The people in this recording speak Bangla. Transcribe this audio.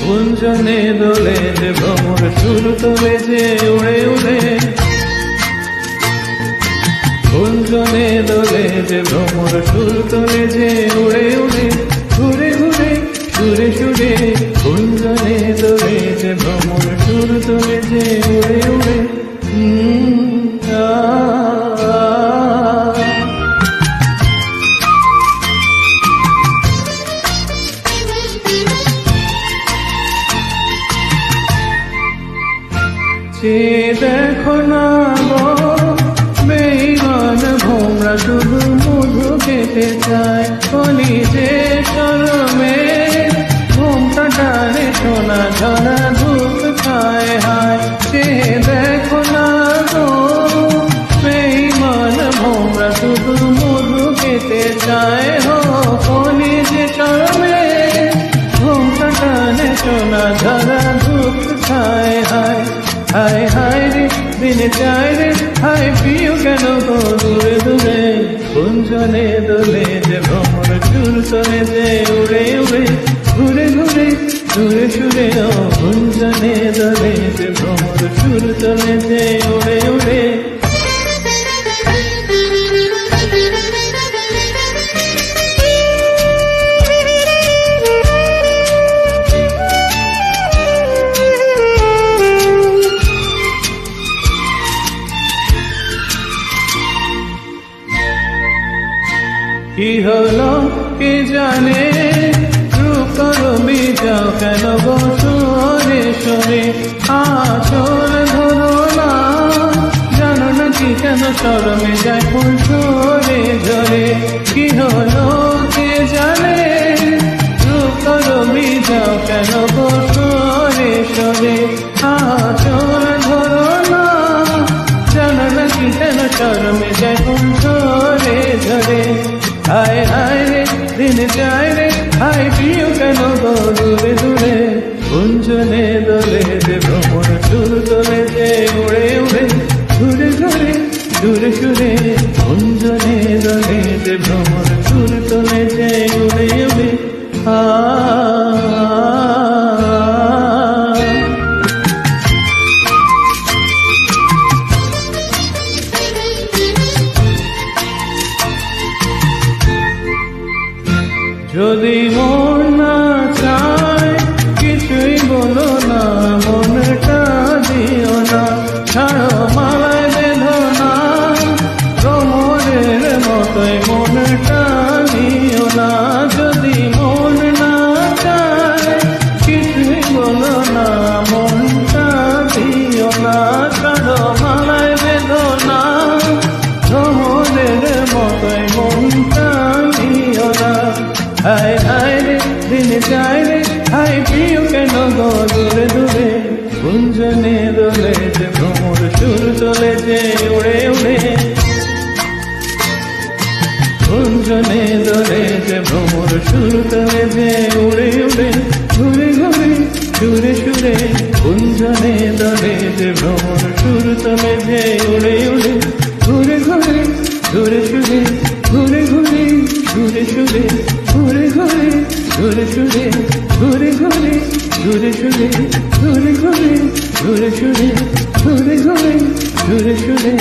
গুঞ্জনে দোলে যে ভ্রমর সুর তোলে যে উড়ে উড়ে, গুঞ্জনে দোলে যে ভ্রমর সুর তোলে যে উড়ে উড়ে, ঘুরে ঘুরে সুরে সুরে, গুঞ্জনে দোলে যে ভ্রমর সুর তোলে যে উড়ে উড়ে। যে দেখো না গো বেঈমান ভোমরা শুধু মধু খেতে চায়, বলি যে শরমে ঘুমটা টানে সোনা ঝরা ধূপ খায় হায়। যে দেখো না গো বেঈমান ভোমরা শুধু মধু খেতে চায়, হো বলি যে শরমে ঘুমটা টানে সোনা ঝরা ধূপ খায় হায়। হায় হায় রে দিন যায় রে, হায় প্রিয় কেন গো দূরে দূরে, গুঞ্জনে দোলে যে ভ্রমর সুর তোলে যে উড়ে উড়ে, ঘুরে ঘুরে সুরে সুরে, ও গুঞ্জনে দোলে যে ভ্রমর সুর তোলে যে উড়ে উড়ে। কি হলো কে জানে, রূপ করবি যাও কেন গো সরে সরে, আচর ধরো না জানো না কি কেন শরমে যায় ফুল ঝরে ঝরে। কি হলো কে জানে, রূপ করবি যাও কেন গো সরে সরে, আচর ধরো না জানো না কি কেন শরমে যায় ফুল ঝরে ঝরে। হায় হায় রে দিন যায় রে, হায় প্রিয় কেন গো দূরে দূরে, গুঞ্জনে দোলে যে ভ্রমর সুর তোলে যে উড়ে উড়ে, ঘুরে ঘুরে সুরে সুরে, গুঞ্জনে দোলে যে ভ্রমর সুর তোলে যে উড়ে উড়ে। যদি মন না চায় কিছুই বলো না, মনটা দিও না, ছাড়ো মালায় বেঁধো না, ভ্রমরের মতোই মনটা দিও না। যদি মন না চায় কিছুই বলো না, মনটা দিও না, ছাড়ো মালায় বেঁধো না, ভ্রমরের মতোই মনটা দিও না। হায় হায় রে দিন যায় রে, হায় প্রিয় কেন গো দূরে দূরে, গুঞ্জনে দোলে যে ভ্রমর সুর তোলে যে উড়ে উড়ে, গুঞ্জনে দোলে যে ভ্রমর সুর তোলে যে উড়ে উড়ে, ঘুরে ঘুরে সুরে সুরে, গুঞ্জনে দোলে যে ভ্রমর সুর তোলে যে উড়ে উড়ে, ঘুরে ঘুরে সুরে সুরে, ঘুরে ঘুরে সুরে সুরে, ঘুরে ঘুরে সুরে সুরে, ঘুরে ঘুরে সুরে সুরে, ঘুরে ঘুরে সুরে সুরে, ঘুরে ঘুরে সুরে সুরে।